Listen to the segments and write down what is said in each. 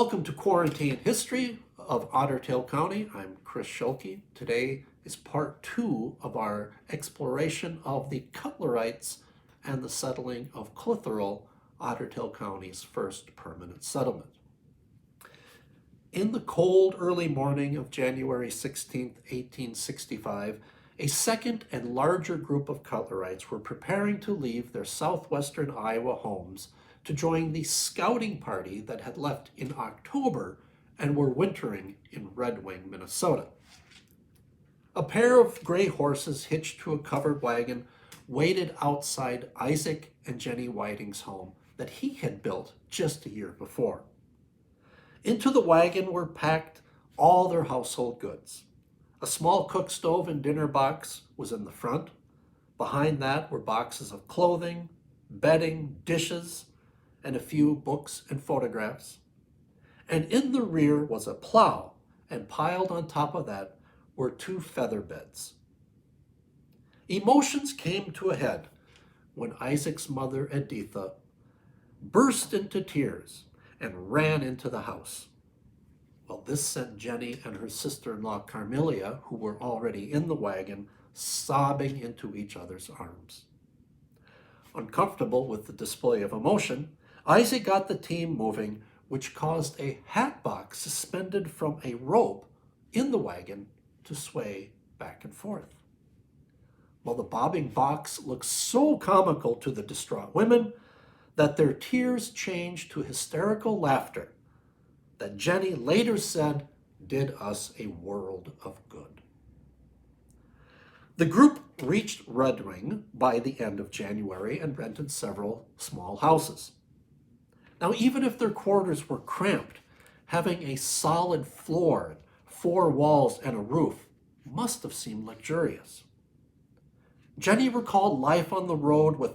Welcome to Quarantine History of Otter Tail County. I'm Chris Schulke. Today is part 2 of our exploration of the Cutlerites and the settling of Clitherall, Otter Tail County's first permanent settlement. In the cold early morning of January 16, 1865, a second and larger group of Cutlerites were preparing to leave their southwestern Iowa homes to join the scouting party that had left in October and were wintering in Red Wing, Minnesota. A pair of gray horses hitched to a covered wagon waited outside Isaac and Jenny Whiting's home that he had built just a year before. Into the wagon were packed all their household goods. A small cook stove and dinner box was in the front. Behind that were boxes of clothing, bedding, dishes, and a few books and photographs. And in the rear was a plow, and piled on top of that were 2 feather beds. Emotions came to a head when Isaac's mother, Editha, burst into tears and ran into the house. Well, this sent Jenny and her sister-in-law, Carmelia, who were already in the wagon, sobbing into each other's arms. Uncomfortable with the display of emotion, Isaac got the team moving, which caused a hat box suspended from a rope in the wagon to sway back and forth. Well, the bobbing box looked so comical to the distraught women that their tears changed to hysterical laughter that Jenny later said did us a world of good. The group reached Red Wing by the end of January and rented several small houses. Now, even if their quarters were cramped, having a solid floor, 4 walls, and a roof must have seemed luxurious. Jenny recalled life on the road with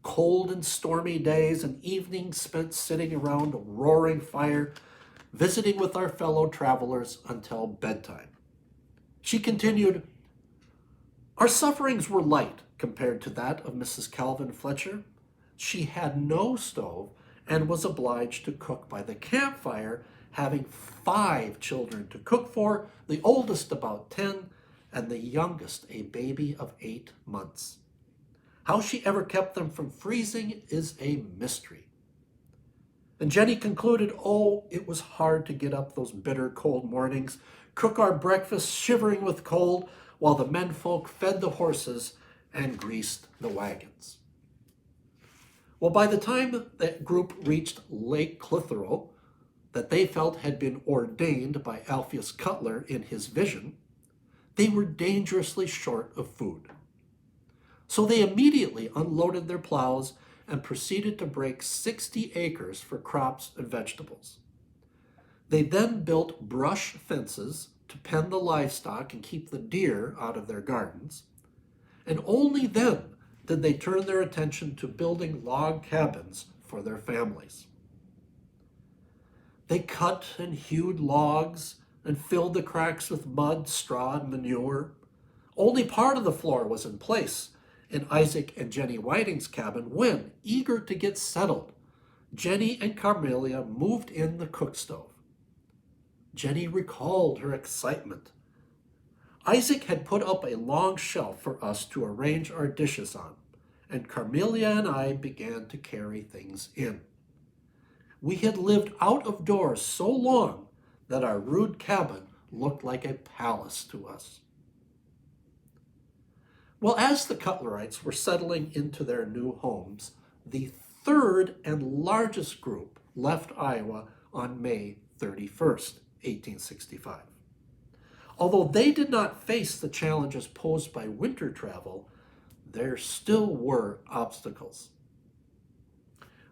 cold and stormy days and evenings spent sitting around a roaring fire, visiting with our fellow travelers until bedtime. She continued, "Our sufferings were light compared to that of Mrs. Calvin Fletcher. She had no stove and was obliged to cook by the campfire, having 5 children to cook for, the oldest about 10, and the youngest a baby of 8 months. How she ever kept them from freezing is a mystery." And Jenny concluded, it was hard to get up those bitter cold mornings, cook our breakfast shivering with cold, while the menfolk fed the horses and greased the wagons. Well, by the time that group reached Lake Clitherall, that they felt had been ordained by Alpheus Cutler in his vision, they were dangerously short of food. So they immediately unloaded their plows and proceeded to break 60 acres for crops and vegetables. They then built brush fences to pen the livestock and keep the deer out of their gardens, and only then did they turn their attention to building log cabins for their families. They cut and hewed logs and filled the cracks with mud, straw, and manure. Only part of the floor was in place in Isaac and Jenny Whiting's cabin when, eager to get settled, Jenny and Carmelia moved in the cook stove. Jenny recalled her excitement. "Isaac had put up a long shelf for us to arrange our dishes on, and Carmelia and I began to carry things in. We had lived out of doors so long that our rude cabin looked like a palace to us." Well, as the Cutlerites were settling into their new homes, the third and largest group left Iowa on May 31st, 1865. Although they did not face the challenges posed by winter travel, there still were obstacles.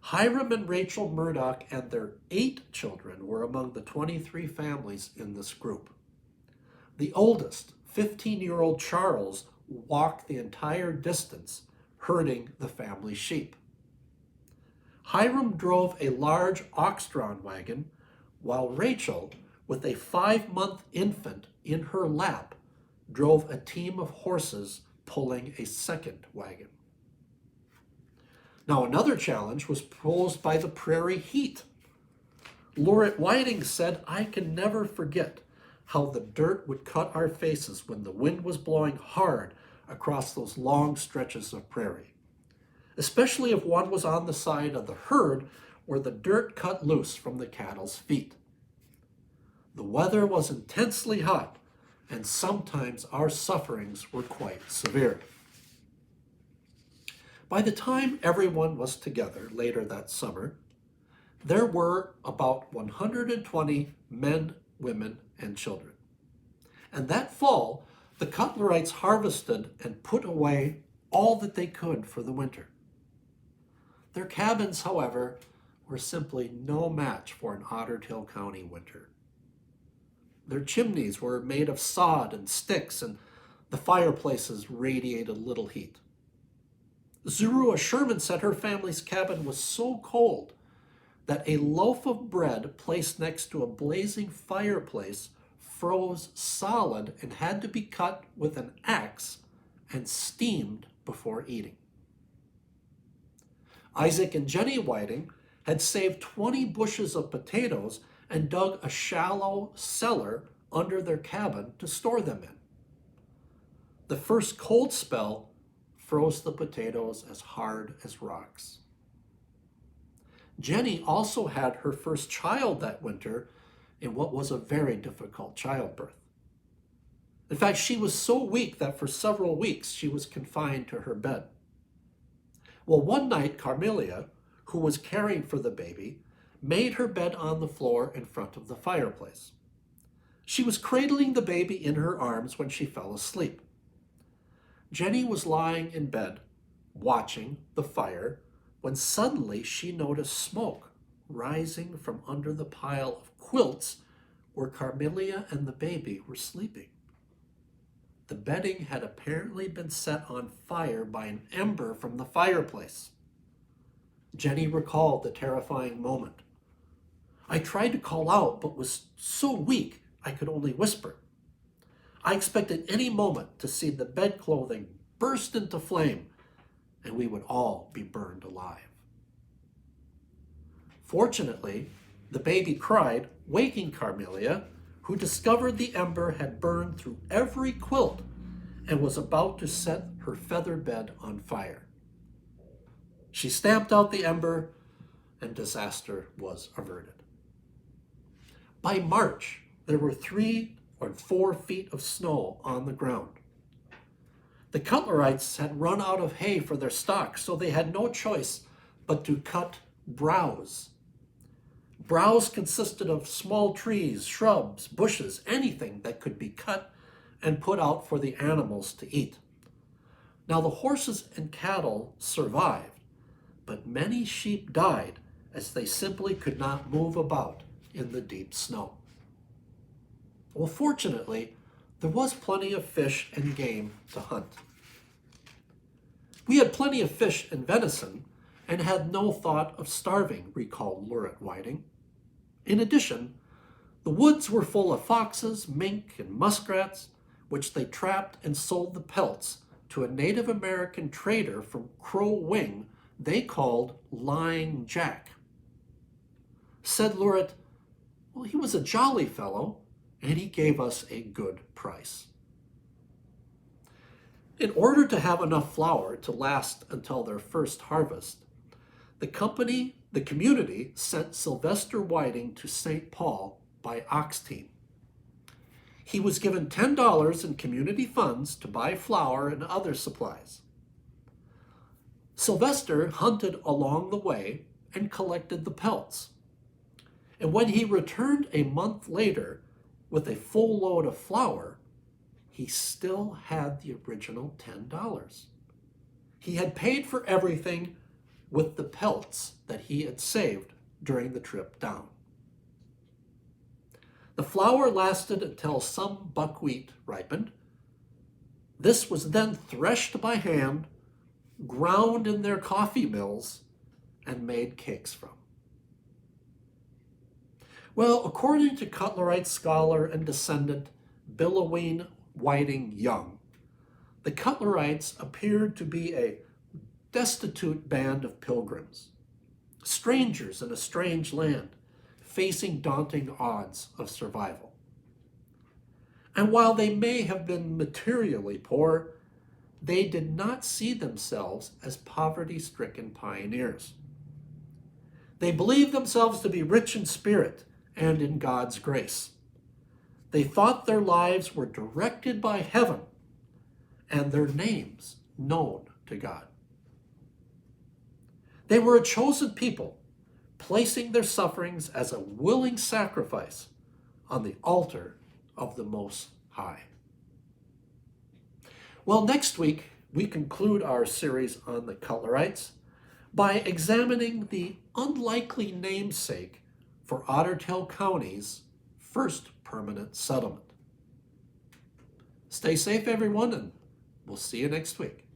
Hiram and Rachel Murdoch and their 8 children were among the 23 families in this group. The oldest, 15-year-old Charles, walked the entire distance, herding the family sheep. Hiram drove a large ox-drawn wagon, while Rachel, with a 5-month infant in her lap, drove a team of horses pulling a second wagon. Now, another challenge was posed by the prairie heat. Lurit Whiting said, "I can never forget how the dirt would cut our faces when the wind was blowing hard across those long stretches of prairie, especially if one was on the side of the herd where the dirt cut loose from the cattle's feet. The weather was intensely hot, and sometimes our sufferings were quite severe." By the time everyone was together later that summer, there were about 120 men, women, and children. And that fall, the Cutlerites harvested and put away all that they could for the winter. Their cabins, however, were simply no match for an Otter Tail County winter. Their chimneys were made of sod and sticks, and the fireplaces radiated little heat. Zerua Sherman said her family's cabin was so cold that a loaf of bread placed next to a blazing fireplace froze solid and had to be cut with an axe and steamed before eating. Isaac and Jenny Whiting had saved 20 bushels of potatoes and dug a shallow cellar under their cabin to store them in. The first cold spell froze the potatoes as hard as rocks. Jenny also had her first child that winter in what was a very difficult childbirth. In fact, she was so weak that for several weeks she was confined to her bed. Well, one night, Carmelia, who was caring for the baby, made her bed on the floor in front of the fireplace. She was cradling the baby in her arms when she fell asleep. Jenny was lying in bed, watching the fire, when suddenly she noticed smoke rising from under the pile of quilts where Carmelia and the baby were sleeping. The bedding had apparently been set on fire by an ember from the fireplace. Jenny recalled the terrifying moment. "I tried to call out, but was so weak I could only whisper. I expected any moment to see the bedclothing burst into flame, and we would all be burned alive." Fortunately, the baby cried, waking Carmelia, who discovered the ember had burned through every quilt and was about to set her feather bed on fire. She stamped out the ember, and disaster was averted. By March, there were 3 or 4 feet of snow on the ground. The Cutlerites had run out of hay for their stock, so they had no choice but to cut browse. Browse consisted of small trees, shrubs, bushes, anything that could be cut and put out for the animals to eat. Now the horses and cattle survived, but many sheep died as they simply could not move about in the deep snow. Well, fortunately, there was plenty of fish and game to hunt. "We had plenty of fish and venison and had no thought of starving," recalled Lurit Whiting. In addition, the woods were full of foxes, mink, and muskrats, which they trapped and sold the pelts to a Native American trader from Crow Wing they called Lying Jack. Said Lurit, "Well, he was a jolly fellow, and he gave us a good price." In order to have enough flour to last until their first harvest, the community sent Sylvester Whiting to St. Paul by ox team. He was given $10 in community funds to buy flour and other supplies. Sylvester hunted along the way and collected the pelts. And when he returned a month later with a full load of flour, he still had the original $10. He had paid for everything with the pelts that he had saved during the trip down. The flour lasted until some buckwheat ripened. This was then threshed by hand, ground in their coffee mills, and made cakes from. Well, according to Cutlerite scholar and descendant Billoween Whiting Young, the Cutlerites appeared to be a destitute band of pilgrims, strangers in a strange land, facing daunting odds of survival. And while they may have been materially poor, they did not see themselves as poverty-stricken pioneers. They believed themselves to be rich in spirit and in God's grace. They thought their lives were directed by heaven and their names known to God. They were a chosen people, placing their sufferings as a willing sacrifice on the altar of the Most High. Well, next week, we conclude our series on the Cutlerites by examining the unlikely namesake for Otter Tail County's first permanent settlement. Stay safe, everyone, and we'll see you next week.